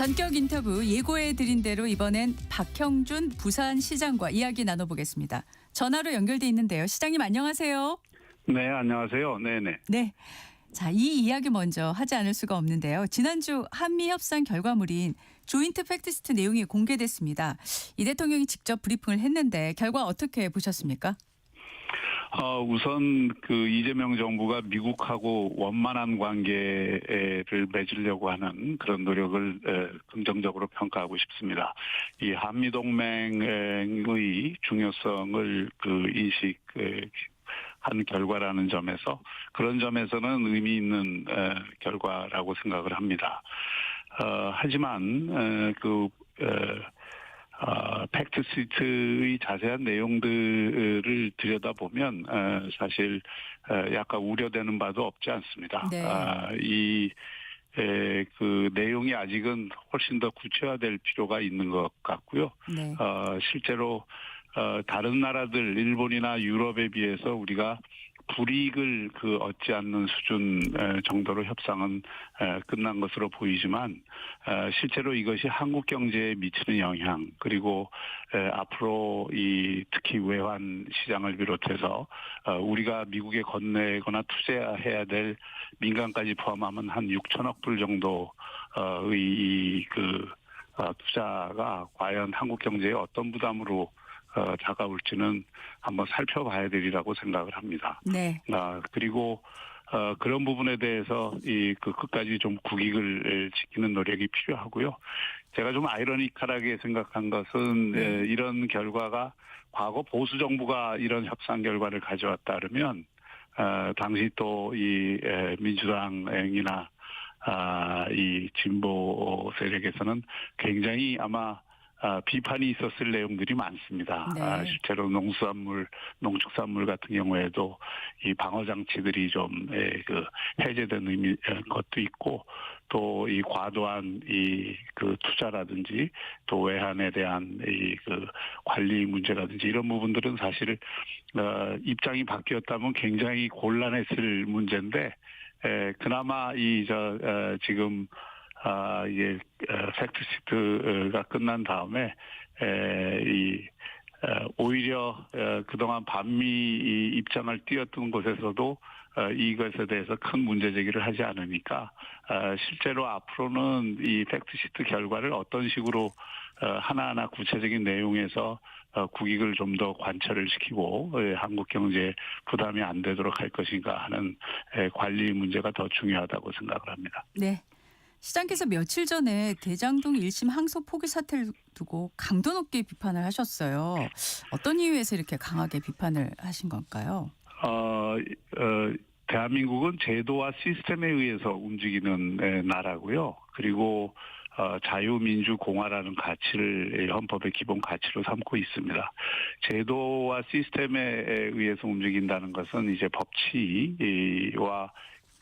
전격 인터뷰 예고해드린 대로 이번엔 박형준 부산시장과 이야기 나눠보겠습니다. 전화로 연결돼 있는데요. 시장님 안녕하세요. 네, 안녕하세요. 네네. 네. 자, 이 이야기 먼저 하지 않을 수가 없는데요. 지난주 한미 협상 결과물인 조인트 팩트시트 내용이 공개됐습니다. 이 대통령이 직접 브리핑을 했는데 결과 어떻게 보셨습니까? 우선 이재명 정부가 미국하고 원만한 관계를 맺으려고 하는 그런 노력을 긍정적으로 평가하고 싶습니다. 이 한미 동맹의 중요성을 인식한 결과라는 점에서 그런 점에서는 의미 있는 결과라고 생각을 합니다. 하지만 팩트시트의 자세한 내용들을 들여다보면 사실 약간 우려되는 바도 없지 않습니다. 네. 그 내용이 아직은 훨씬 더 구체화될 필요가 있는 것 같고요. 네. 실제로 다른 나라들 일본이나 유럽에 비해서 우리가 불이익을 얻지 않는 수준 정도로 협상은 끝난 것으로 보이지만 실제로 이것이 한국 경제에 미치는 영향 그리고 앞으로 특히 외환 시장을 비롯해서 우리가 미국에 건네거나 투자해야 될 민간까지 포함하면 한 6천억 불 정도의 투자가 과연 한국 경제에 어떤 부담으로 다가올지는 한번 살펴봐야 되리라고 생각을 합니다. 네. 그리고 그런 부분에 대해서 끝까지 좀 국익을 지키는 노력이 필요하고요. 제가 좀 아이러니컬하게 생각한 것은 이런 결과가 과거 보수 정부가 이런 협상 결과를 가져왔다 그러면 당시 또 민주당이나 이 진보 세력에서는 굉장히 아마 비판이 있었을 내용들이 많습니다. 네. 실제로 농축산물 같은 경우에도 이 방어 장치들이 좀 해제된 것도 있고 또 이 과도한 투자라든지 또 외환에 대한 관리 문제라든지 이런 부분들은 사실 입장이 바뀌었다면 굉장히 곤란했을 문제인데 그나마 지금 팩트시트가 끝난 다음에 오히려 그동안 반미 입장을 띄었던 곳에서도 이것에 대해서 큰 문제 제기를 하지 않으니까 실제로 앞으로는 이 팩트시트 결과를 어떤 식으로 하나하나 구체적인 내용에서 국익을 좀 더 관철을 시키고 한국 경제에 부담이 안 되도록 할 것인가 하는 관리 문제가 더 중요하다고 생각을 합니다. 네. 시장께서 며칠 전에 대장동 1심 항소 포기 사태를 두고 강도 높게 비판을 하셨어요. 어떤 이유에서 이렇게 강하게 비판을 하신 건가요? 대한민국은 제도와 시스템에 의해서 움직이는 나라고요. 그리고 자유민주공화라는 가치를 헌법의 기본 가치로 삼고 있습니다. 제도와 시스템에 의해서 움직인다는 것은 이제 법치와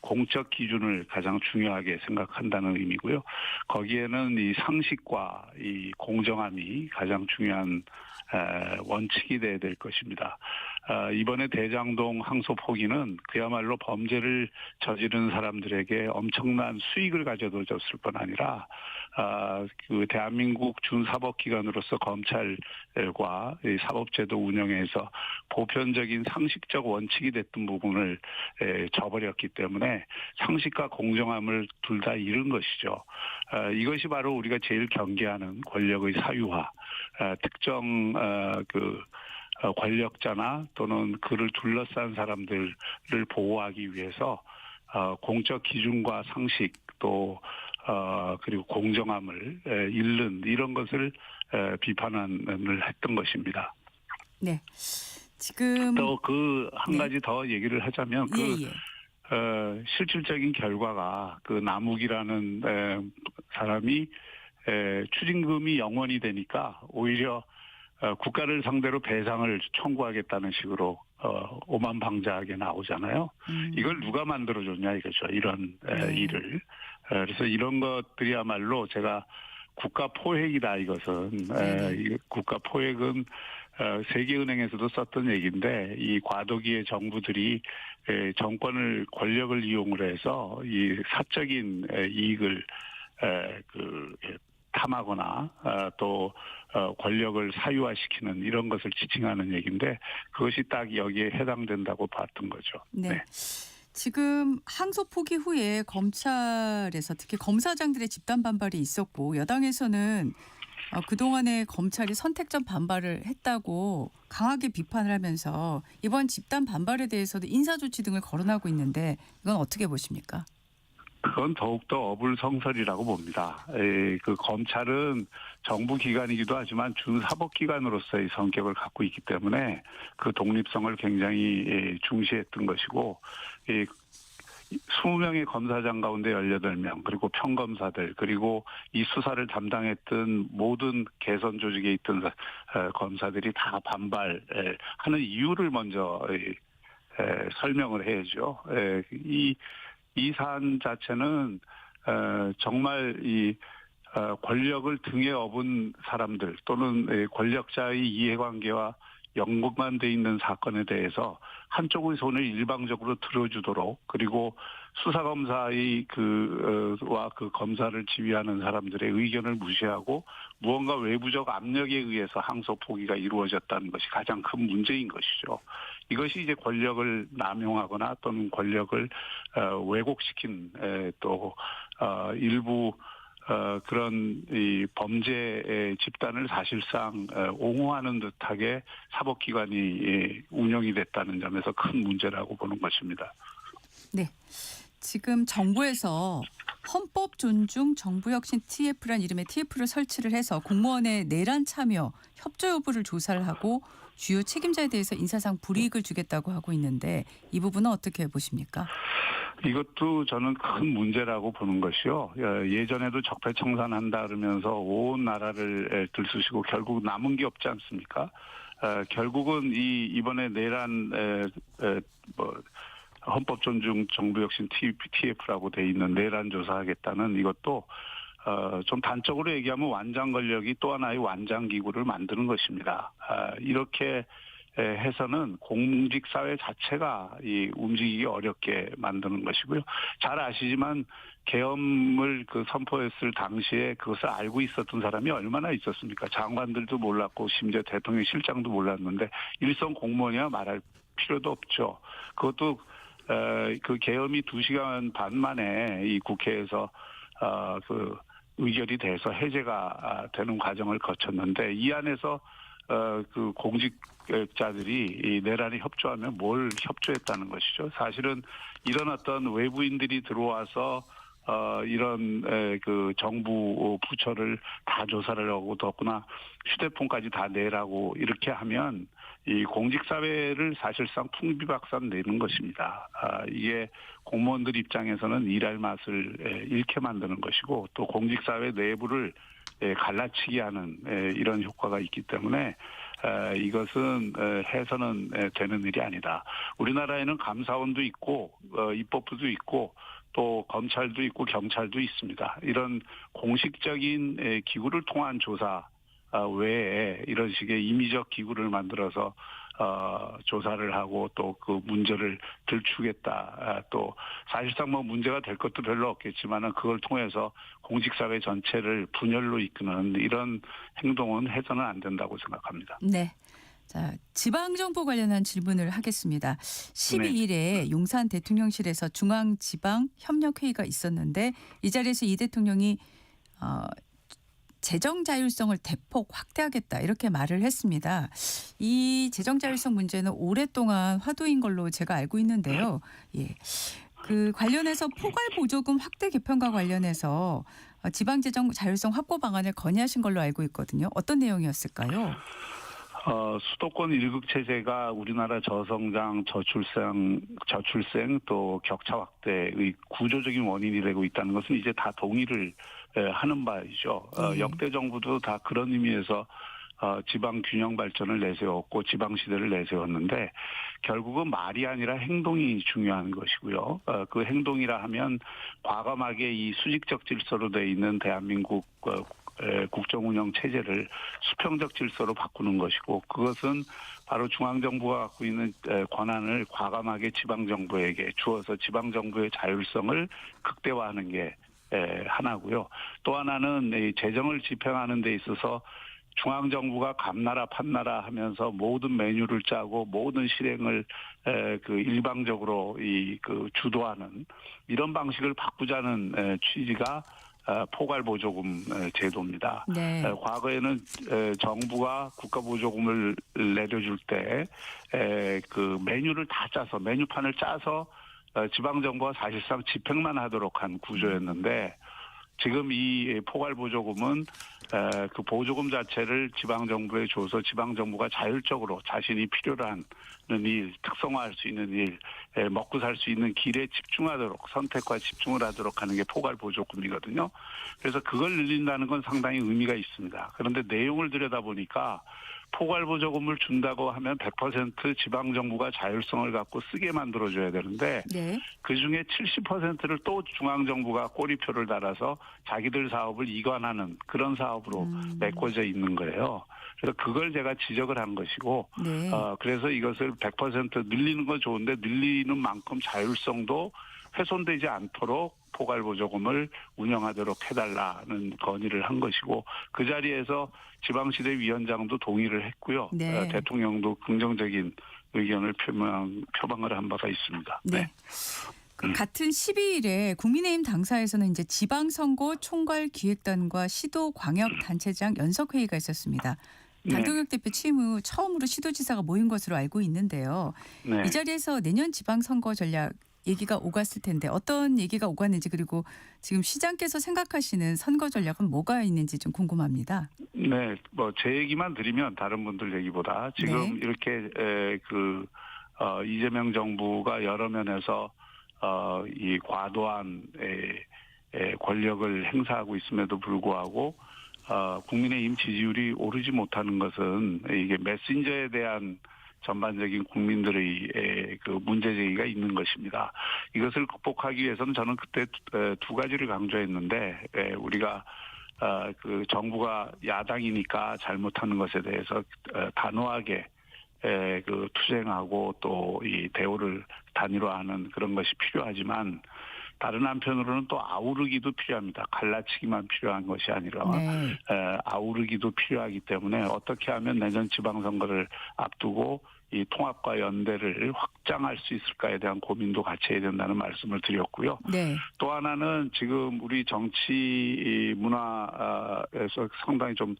공적 기준을 가장 중요하게 생각한다는 의미고요. 거기에는 이 상식과 이 공정함이 가장 중요한 원칙이 돼야 될 것입니다. 이번에 대장동 항소 포기는 그야말로 범죄를 저지른 사람들에게 엄청난 수익을 가져다 줬을 뿐 아니라 대한민국 준사법기관으로서 검찰과 이 사법제도 운영에서 보편적인 상식적 원칙이 됐던 부분을 저버렸기 때문에 상식과 공정함을 둘 다 잃은 것이죠. 이것이 바로 우리가 제일 경계하는 권력의 사유화, 특정 권력자나 또는 그를 둘러싼 사람들을 보호하기 위해서 공적 기준과 상식 또 그리고 공정함을 잃는 이런 것을 비판을 했던 것입니다. 네. 지금 또 한 가지 더 얘기를 하자면 실질적인 결과가 남욱이라는 사람이 추징금이 0원이 되니까 오히려 국가를 상대로 배상을 청구하겠다는 식으로 오만방자하게 나오잖아요. 이걸 누가 만들어줬냐 이거죠. 이런 일을. 그래서 이런 것들이야말로 제가 국가 포획이다 이것은. 국가 포획은 세계은행에서도 썼던 얘기인데 이 과도기의 정부들이 정권을 권력을 이용을 해서 이 사적인 이익을 탐하거나 또 권력을 사유화시키는 이런 것을 지칭하는 얘기인데 그것이 딱 여기에 해당된다고 봤던 거죠. 네. 네. 지금 항소 포기 후에 검찰에서 특히 검사장들의 집단 반발이 있었고 여당에서는 그동안에 검찰이 선택적 반발을 했다고 강하게 비판을 하면서 이번 집단 반발에 대해서도 인사조치 등을 거론하고 있는데 이건 어떻게 보십니까? 그건 더욱더 어불성설이라고 봅니다. 그 검찰은 정부 기관이기도 하지만 준사법기관으로서의 성격을 갖고 있기 때문에 그 독립성을 굉장히 중시했던 것이고 20명의 검사장 가운데 18명 그리고 평검사들 그리고 이 수사를 담당했던 모든 개선 조직에 있던 검사들이 다 반발하는 이유를 먼저 설명을 해야죠. 이 사안 자체는 정말 이 권력을 등에 업은 사람들 또는 권력자의 이해관계와 연관돼 있는 사건에 대해서 한쪽의 손을 일방적으로 들어주도록 그리고 수사검사의 와 그 검사를 지휘하는 사람들의 의견을 무시하고 무언가 외부적 압력에 의해서 항소 포기가 이루어졌다는 것이 가장 큰 문제인 것이죠. 이것이 이제 권력을 남용하거나 또는 권력을 왜곡시킨 또 일부 그런 이 범죄 집단을 사실상 옹호하는 듯하게 사법기관이 운영이 됐다는 점에서 큰 문제라고 보는 것입니다. 네. 지금 정부에서 헌법 존중 정부혁신 TF란 이름의 TF를 설치를 해서 공무원의 내란 참여, 협조 여부를 조사를 하고 주요 책임자에 대해서 인사상 불이익을 주겠다고 하고 있는데 이 부분은 어떻게 보십니까? 이것도 저는 큰 문제라고 보는 것이요. 예전에도 적폐청산한다 그러면서 온 나라를 들쑤시고 결국 남은 게 없지 않습니까? 결국은 이번에 내란 헌법 존중 정부혁신 TF라고 돼 있는 내란 조사하겠다는 이것도 좀 단적으로 얘기하면 완장 권력이 또 하나의 완장 기구를 만드는 것입니다. 이렇게 해서는 공직 사회 자체가 움직이기 어렵게 만드는 것이고요. 잘 아시지만 계엄을 선포했을 당시에 그것을 알고 있었던 사람이 얼마나 있었습니까? 장관들도 몰랐고 심지어 대통령 실장도 몰랐는데 일선 공무원이야 말할 필요도 없죠. 그것도 그 계엄이 2시간 반 만에 이 국회에서 의결이 돼서 해제가 되는 과정을 거쳤는데 이 안에서 그 공직자들이 이 내란에 협조하면 뭘 협조했다는 것이죠. 사실은 이런 어떤 외부인들이 들어와서 이런 그 정부 부처를 다 조사를 하고 더구나 휴대폰까지 다 내라고 이렇게 하면 이 공직사회를 사실상 풍비박산 내는 것입니다. 이게 공무원들 입장에서는 일할 맛을 잃게 만드는 것이고 또 공직사회 내부를 갈라치게 하는 이런 효과가 있기 때문에 이것은 해서는 되는 일이 아니다. 우리나라에는 감사원도 있고 입법부도 있고 또 검찰도 있고 경찰도 있습니다. 이런 공식적인 기구를 통한 조사 외에 이런 식의 임의적 기구를 만들어서 조사를 하고 또 그 문제를 들추겠다. 또 사실상 뭐 문제가 될 것도 별로 없겠지만은 그걸 통해서 공직사회 전체를 분열로 이끄는 이런 행동은 해서는 안 된다고 생각합니다. 네. 자, 지방정부 관련한 질문을 하겠습니다. 12일에 용산 대통령실에서 중앙지방협력회의가 있었는데 이 자리에서 이 대통령이 재정 자율성을 대폭 확대하겠다 이렇게 말을 했습니다. 이 재정 자율성 문제는 오랫동안 화두인 걸로 제가 알고 있는데요. 예. 그 관련해서 포괄 보조금 확대 개편과 관련해서 지방 재정 자율성 확보 방안을 건의하신 걸로 알고 있거든요. 어떤 내용이었을까요? 수도권 1급 체제가 우리나라 저성장, 저출생 또 격차 확대의 구조적인 원인이 되고 있다는 것은 이제 다 동의를 하는 바이죠. 역대 정부도 다 그런 의미에서 지방 균형 발전을 내세웠고 지방 시대를 내세웠는데 결국은 말이 아니라 행동이 중요한 것이고요. 그 행동이라 하면 과감하게 이 수직적 질서로 돼 있는 대한민국 국정운영 체제를 수평적 질서로 바꾸는 것이고 그것은 바로 중앙정부가 갖고 있는 권한을 과감하게 지방정부에게 주어서 지방정부의 자율성을 극대화하는 게 하나고요. 또 하나는 이 재정을 집행하는 데 있어서 중앙정부가 감나라 판나라 하면서 모든 메뉴를 짜고 모든 실행을 그 일방적으로 주도하는 이런 방식을 바꾸자는 취지가 포괄보조금 제도입니다. 네. 과거에는 정부가 국가보조금을 내려줄 때 그 메뉴를 다 짜서 메뉴판을 짜서 지방정부가 사실상 집행만 하도록 한 구조였는데 지금 이 포괄보조금은 그 보조금 자체를 지방정부에 줘서 지방정부가 자율적으로 자신이 필요로 하는 일, 특성화할 수 있는 일, 먹고 살 수 있는 길에 집중하도록 선택과 집중을 하도록 하는 게 포괄보조금이거든요. 그래서 그걸 늘린다는 건 상당히 의미가 있습니다. 그런데 내용을 들여다보니까 포괄보조금을 준다고 하면 100% 지방정부가 자율성을 갖고 쓰게 만들어줘야 되는데 네. 그중에 70%를 또 중앙정부가 꼬리표를 달아서 자기들 사업을 이관하는 그런 사업으로 메꿔져 있는 거예요. 그래서 그걸 제가 지적을 한 것이고 네. 그래서 이것을 100% 늘리는 건 좋은데 늘리는 만큼 자율성도 훼손되지 않도록 포괄보조금을 운영하도록 해달라는 건의를 한 것이고 그 자리에서 지방시대 위원장도 동의를 했고요. 네. 대통령도 긍정적인 의견을 표방을 한 바가 있습니다. 네. 그 같은 12일에 국민의힘 당사에서는 이제 지방선거 총괄기획단과 시도광역단체장 연석회의가 있었습니다. 단동혁 대표 취임 후 처음으로 시도지사가 모인 것으로 알고 있는데요. 네. 이 자리에서 내년 지방선거 전략 얘기가 오갔을 텐데 어떤 얘기가 오갔는지 그리고 지금 시장께서 생각하시는 선거 전략은 뭐가 있는지 좀 궁금합니다. 네, 제 얘기만 드리면 다른 분들 얘기보다 지금 네. 이렇게 이재명 정부가 여러 면에서 이 과도한 권력을 행사하고 있음에도 불구하고 국민의힘 지지율이 오르지 못하는 것은 이게 메신저에 대한 전반적인 국민들의 그 문제제기가 있는 것입니다. 이것을 극복하기 위해서는 저는 그때 두 가지를 강조했는데 우리가 그 정부가 야당이니까 잘못하는 것에 대해서 단호하게 그 투쟁하고 또 이 대우를 단일화하는 그런 것이 필요하지만 다른 한편으로는 또 아우르기도 필요합니다. 갈라치기만 필요한 것이 아니라 네. 아우르기도 필요하기 때문에 어떻게 하면 내년 지방선거를 앞두고 이 통합과 연대를 확장할 수 있을까에 대한 고민도 같이 해야 된다는 말씀을 드렸고요. 네. 또 하나는 지금 우리 정치 문화에서 상당히 좀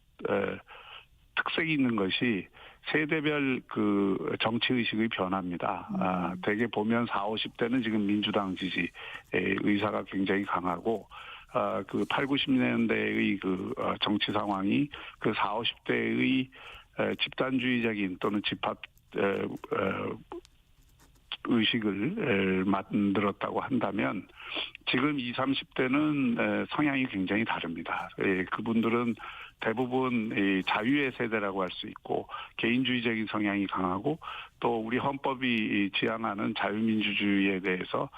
특색이 있는 것이 세대별 그 정치 의식의 변화입니다. 대개 보면 40, 50대는 지금 민주당 지지 의사가 굉장히 강하고 그 8, 90년대의 그 정치 상황이 그 40, 50대의 집단주의적인 또는 집합 의식을 만들었다고 한다면 지금 20, 30대는 성향이 굉장히 다릅니다. 그분들은 대부분 자유의 세대라고 할 수 있고 개인주의적인 성향이 강하고 또 우리 헌법이 지향하는 자유민주주의에 대해서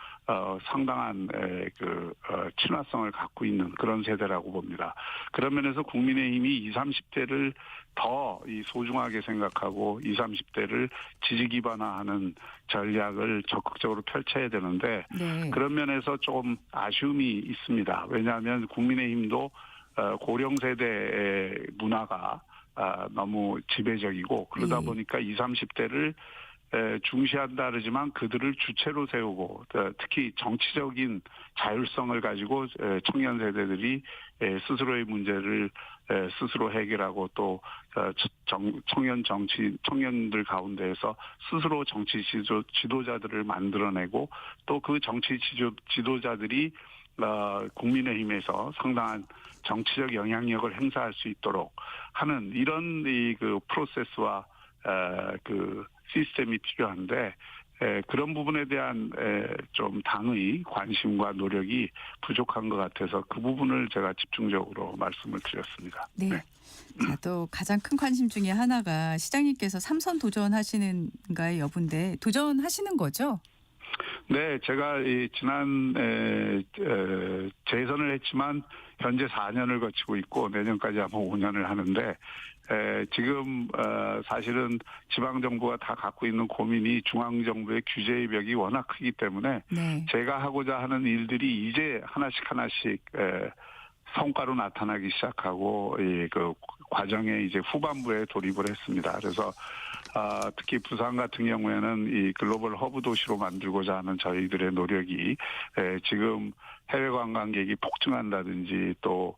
상당한 그 친화성을 갖고 있는 그런 세대라고 봅니다. 그런 면에서 국민의힘이 20, 30대를 더 소중하게 생각하고 20, 30대를 지지 기반화하는 전략을 적극적으로 펼쳐야 되는데 네. 그런 면에서 조금 아쉬움이 있습니다. 왜냐하면 국민의힘도 고령 세대의 문화가 너무 지배적이고 그러다 보니까 20, 30대를 중시한다 그러지만 그들을 주체로 세우고 특히 정치적인 자율성을 가지고 청년 세대들이 스스로의 문제를 스스로 해결하고 또 청년들 가운데에서 스스로 정치 지도자들을 만들어내고 또 그 정치 지도자들이 국민의힘에서 상당한 정치적 영향력을 행사할 수 있도록 하는 이런 그 프로세스와 그 시스템이 필요한데 그런 부분에 대한 좀 당의 관심과 노력이 부족한 것 같아서 그 부분을 제가 집중적으로 말씀을 드렸습니다. 네. 자, 또 가장 큰 관심 중에 하나가 시장님께서 3선 도전하시는가의 여부인데 도전하시는 거죠? 네, 제가 지난 재선을 했지만 현재 4년을 거치고 있고 내년까지 아마 5년을 하는데 지금 사실은 지방 정부가 다 갖고 있는 고민이 중앙 정부의 규제의 벽이 워낙 크기 때문에 네. 제가 하고자 하는 일들이 이제 하나씩 성과로 나타나기 시작하고 그 과정에 이제 후반부에 돌입을 했습니다. 그래서 특히 부산 같은 경우에는 이 글로벌 허브 도시로 만들고자 하는 저희들의 노력이 지금 해외 관광객이 폭증한다든지 또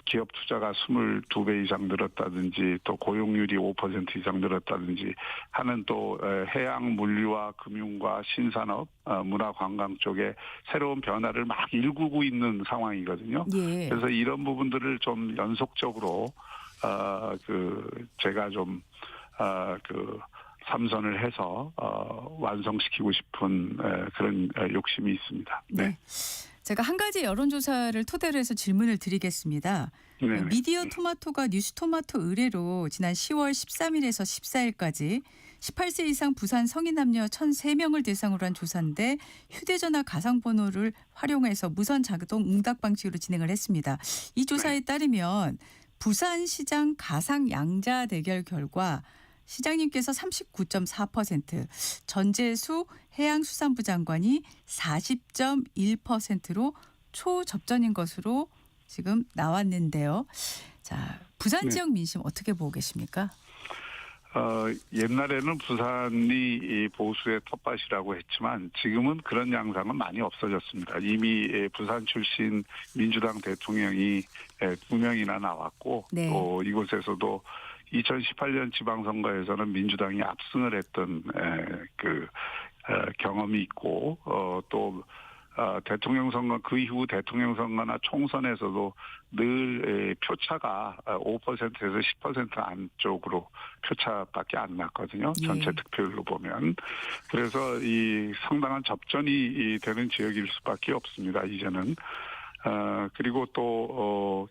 기업 투자가 22배 이상 늘었다든지 또 고용률이 5% 이상 늘었다든지 하는 또 해양 물류와 금융과 신산업, 문화관광 쪽에 새로운 변화를 막 일구고 있는 상황이거든요. 예. 그래서 이런 부분들을 좀 연속적으로 제가 좀 삼선을 해서 완성시키고 싶은 그런 욕심이 있습니다. 네. 제가 한 가지 여론조사를 토대로 해서 질문을 드리겠습니다. 네네. 미디어 토마토가 뉴스토마토 의뢰로 지난 10월 13일에서 14일까지 18세 이상 부산 성인 남녀 1,003명을 대상으로 한 조사인데 휴대전화 가상번호를 활용해서 무선 자동 응답 방식으로 진행을 했습니다. 이 조사에 따르면 부산시장 가상 양자 대결 결과 시장님께서 39.4%, 전재수 해양수산부 장관이 40.1%로 초접전인 것으로 지금 나왔는데요. 자, 부산 지역 민심 어떻게 보고 계십니까? 옛날에는 부산이 이 보수의 텃밭이라고 했지만 지금은 그런 양상은 많이 없어졌습니다. 이미 부산 출신 민주당 대통령이 2명이나 나왔고 네. 또 이곳에서도 2018년 지방선거에서는 민주당이 압승을 했던 경험이 있고 또 대통령 선거 그 이후 대통령 선거나 총선에서도 늘 표차가 5%에서 10% 안쪽으로 표차밖에 안 났거든요. 예. 전체 득표율로 보면. 그래서 이 상당한 접전이 되는 지역일 수밖에 없습니다. 이제는. 그리고 또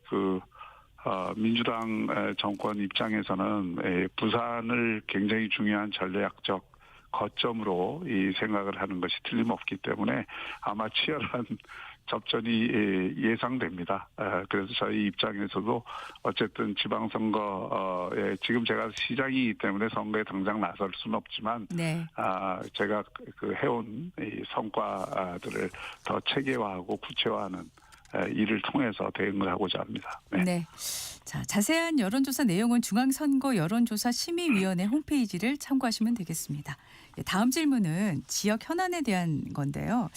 민주당 정권 입장에서는 부산을 굉장히 중요한 전략적 거점으로 이 생각을 하는 것이 틀림없기 때문에 아마 치열한 접전이 예상됩니다. 그래서 저희 입장에서도 어쨌든 지방선거에 지금 제가 시장이기 때문에 선거에 당장 나설 수는 없지만 네. 제가 해온 이 성과들을 더 체계화하고 구체화하는 이를 통해서 대응을 하고자 합니다. 네. 네. 자, 자세한 여론조사 내용은 중앙선거 여론조사 심의위원회 홈페이지를 참고하시면 되겠습니다. 다음 질문은 지역 현안에 대한 건데요.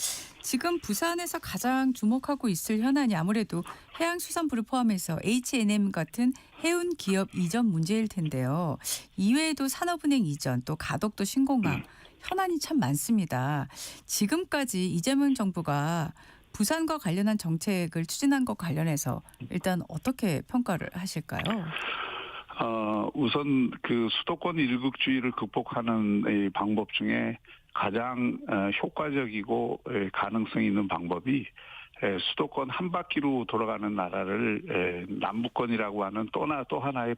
지금 부산에서 가장 주목하고 있을 현안이 아무래도 해양수산부를 포함해서 H&M 같은 해운 기업 이전 문제일 텐데요. 이외에도 산업은행 이전, 또 가덕도 신공항 현안이 참 많습니다. 지금까지 이재명 정부가 부산과 관련한 정책을 추진한 것 관련해서 일단 어떻게 평가를 하실까요? 우선 그 수도권 일극주의를 극복하는 이 방법 중에 가장 효과적이고 가능성 있는 방법이 수도권 한 바퀴로 돌아가는 나라를 남부권이라고 하는 또 하나의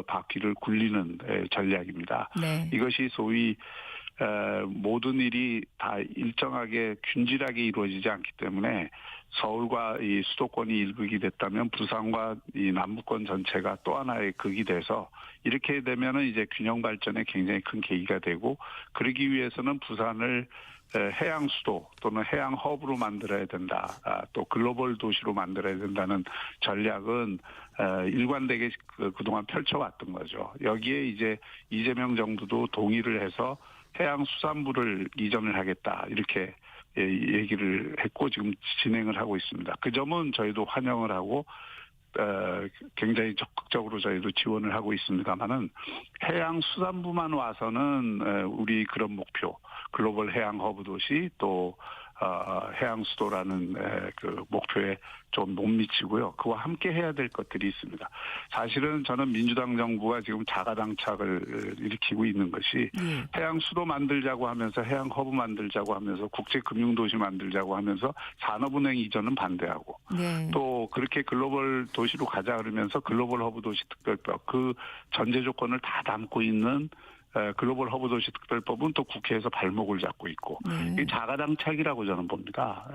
바퀴를 굴리는 전략입니다. 네. 이것이 소위 모든 일이 다 일정하게 균질하게 이루어지지 않기 때문에 서울과 이 수도권이 일극이 됐다면 부산과 이 남부권 전체가 또 하나의 극이 돼서 이렇게 되면은 이제 균형 발전에 굉장히 큰 계기가 되고 그러기 위해서는 부산을 해양 수도 또는 해양 허브로 만들어야 된다. 또 글로벌 도시로 만들어야 된다는 전략은 일관되게 그동안 펼쳐왔던 거죠. 여기에 이제 이재명 정부도 동의를 해서 해양수산부를 이전을 하겠다 이렇게 얘기를 했고 지금 진행을 하고 있습니다. 그 점은 저희도 환영을 하고 굉장히 적극적으로 저희도 지원을 하고 있습니다만은 해양수산부만 와서는 우리 그런 목표 글로벌 해양 허브 도시 또 해양 수도라는 그 목표에 좀 못 미치고요. 그와 함께 해야 될 것들이 있습니다. 사실은 저는 민주당 정부가 지금 자가당착을 일으키고 있는 것이 해양 수도 만들자고 하면서 해양 허브 만들자고 하면서 국제 금융 도시 만들자고 하면서 산업은행 이전은 반대하고 네. 또 그렇게 글로벌 도시로 가자 그러면서 글로벌 허브 도시 특별법 그 전제 조건을 다 담고 있는 글로벌 허브 도시 특별법은 또 국회에서 발목을 잡고 있고 이 자가당착이라고 저는 봅니다.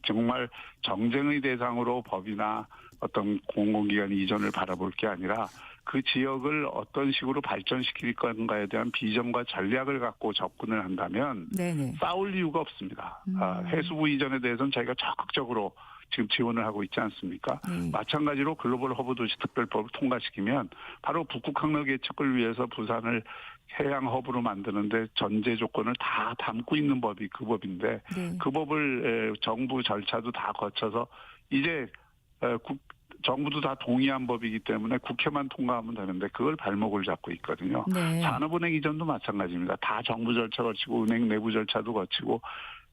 정말 정쟁의 대상으로 법이나 어떤 공공기관 이전을 바라볼 게 아니라 그 지역을 어떤 식으로 발전시킬 건가에 대한 비전과 전략을 갖고 접근을 한다면 네네. 싸울 이유가 없습니다. 해수부 이전에 대해서는 저희가 적극적으로 지금 지원을 하고 있지 않습니까? 네. 마찬가지로 글로벌 허브 도시 특별법을 통과시키면 바로 북극 항로 개척을 위해서 부산을 해양 허브로 만드는데 전제 조건을 다 담고 있는 법이 그 법인데 네. 그 법을 정부 절차도 다 거쳐서 이제 정부도 다 동의한 법이기 때문에 국회만 통과하면 되는데 그걸 발목을 잡고 있거든요. 네. 산업은행 이전도 마찬가지입니다. 다 정부 절차 거치고 은행 내부 절차도 거치고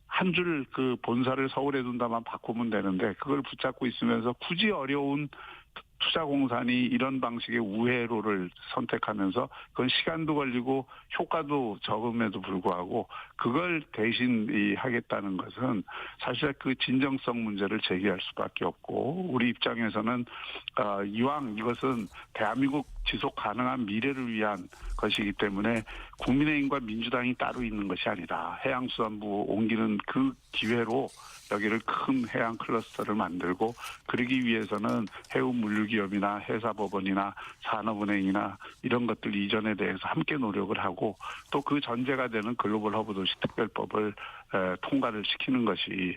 한 줄 그 본사를 서울에 둔다만 바꾸면 되는데 그걸 붙잡고 있으면서 굳이 어려운 투자공산이 이런 방식의 우회로를 선택하면서 그건 시간도 걸리고 효과도 적음에도 불구하고 그걸 대신 하겠다는 것은 사실 그 진정성 문제를 제기할 수밖에 없고 우리 입장에서는 이왕 이것은 대한민국 지속 가능한 미래를 위한 것이기 때문에 국민의힘과 민주당이 따로 있는 것이 아니다. 해양수산부 옮기는 그 기회로 여기를 큰 해양 클러스터를 만들고 그러기 위해서는 해운물류기업이나 회사법원이나 산업은행이나 이런 것들 이전에 대해서 함께 노력을 하고 또 그 전제가 되는 글로벌 허브도시 특별법을 통과를 시키는 것이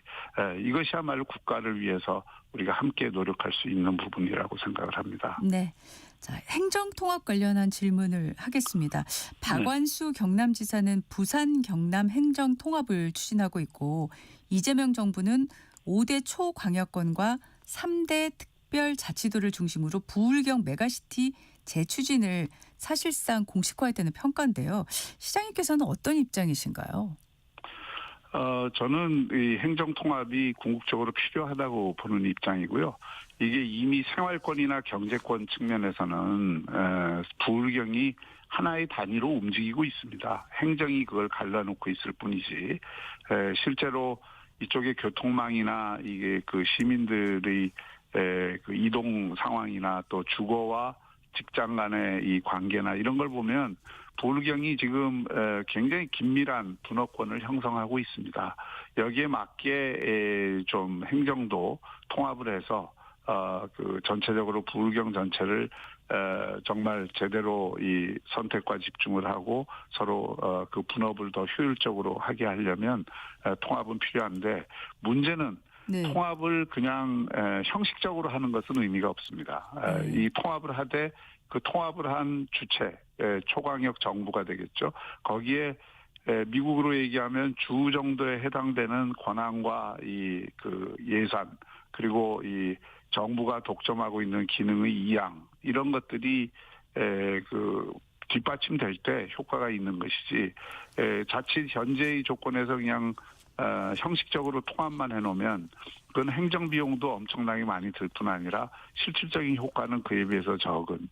이것이야말로 국가를 위해서 우리가 함께 노력할 수 있는 부분이라고 생각을 합니다. 네. 자, 행정통합 관련한 질문을 하겠습니다. 박완수 경남지사는 부산 경남 행정통합을 추진하고 있고 이재명 정부는 5대 초광역권과 3대 특별자치도를 중심으로 부울경 메가시티 재추진을 사실상 공식화했다는 평가인데요. 시장님께서는 어떤 입장이신가요? 저는 이 행정통합이 궁극적으로 필요하다고 보는 입장이고요. 이게 이미 생활권이나 경제권 측면에서는 부울경이 하나의 단위로 움직이고 있습니다. 행정이 그걸 갈라놓고 있을 뿐이지 실제로 이쪽의 교통망이나 이게 그 시민들의 그 이동 상황이나 또 주거와 직장 간의 이 관계나 이런 걸 보면 부울경이 지금 굉장히 긴밀한 분업권을 형성하고 있습니다. 여기에 맞게 좀 행정도 통합을 해서 그 전체적으로 부울경 전체를 정말 제대로 이 선택과 집중을 하고 서로 그 분업을 더 효율적으로 하게 하려면 통합은 필요한데 문제는 네. 통합을 그냥 형식적으로 하는 것은 의미가 없습니다. 이 통합을 하되 그 통합을 한 주체 초광역 정부가 되겠죠. 거기에 미국으로 얘기하면 주 정도에 해당되는 권한과 이 그 예산 그리고 이 정부가 독점하고 있는 기능의 이양 이런 것들이 그 뒷받침될 때 효과가 있는 것이지 자칫 현재의 조건에서 그냥 형식적으로 통합만 해놓으면 그건 행정비용도 엄청나게 많이 들 뿐 아니라 실질적인 효과는 그에 비해서 적은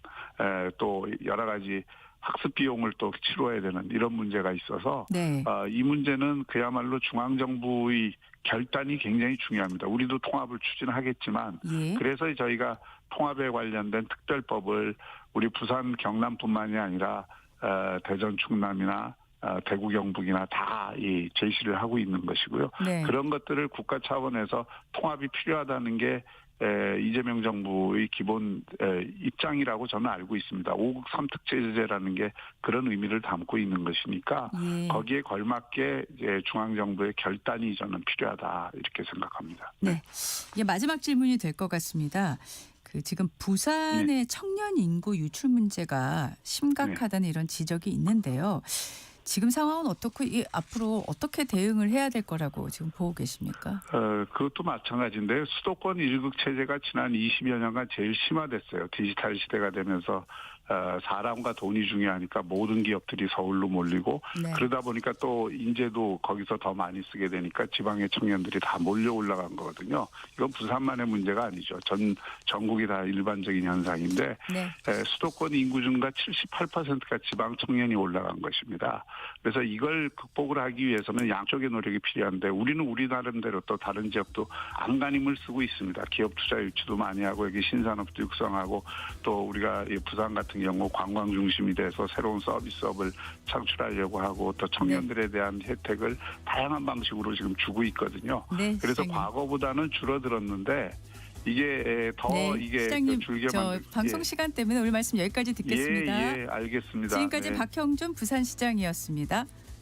또 여러 가지 학습 비용을 또 치러야 되는 이런 문제가 있어서 네. 이 문제는 그야말로 중앙정부의 결단이 굉장히 중요합니다. 우리도 통합을 추진하겠지만 예. 그래서 저희가 통합에 관련된 특별법을 우리 부산 경남뿐만이 아니라 대전 충남이나 대구 경북이나 다 이 제시를 하고 있는 것이고요. 네. 그런 것들을 국가 차원에서 통합이 필요하다는 게 이재명 정부의 기본 입장이라고 저는 알고 있습니다. 5국 3특제제라는 게 그런 의미를 담고 있는 것이니까 예. 거기에 걸맞게 이제 중앙정부의 결단이 저는 필요하다 이렇게 생각합니다. 네. 이게 마지막 질문이 될 것 같습니다. 그 지금 부산의 청년 인구 유출 문제가 심각하다는 이런 지적이 있는데요. 지금 상황은 어떻고 앞으로 어떻게 대응을 해야 될 거라고 지금 보고 계십니까? 그것도 마찬가지인데 수도권 일극 체제가 지난 20여 년간 제일 심화됐어요. 디지털 시대가 되면서 사람과 돈이 중요하니까 모든 기업들이 서울로 몰리고 네. 그러다 보니까 또 인재도 거기서 더 많이 쓰게 되니까 지방의 청년들이 다 몰려 올라간 거거든요. 이건 부산만의 문제가 아니죠. 전국이 다 일반적인 현상인데 네. 수도권 인구 중과 78%가 지방 청년이 올라간 것입니다. 그래서 이걸 극복을 하기 위해서는 양쪽의 노력이 필요한데 우리는 우리 나름대로 또 다른 지역도 안간힘을 쓰고 있습니다. 기업 투자 유치도 많이 하고 여기 신산업도 육성하고 또 우리가 부산 같은 경우 관광 중심이 돼서 새로운 서비스업을 창출하려고 하고 또 청년들에 대한 혜택을 다양한 방식으로 지금 주고 있거든요. 네, 그래서 시장님. 과거보다는 줄어들었는데 이게 더 네, 이게 시장님 줄게 저 만들. 방송 시간 때문에 오늘 말씀 여기까지 듣겠습니다. 예, 알겠습니다. 지금까지 네. 박형준 부산시장이었습니다.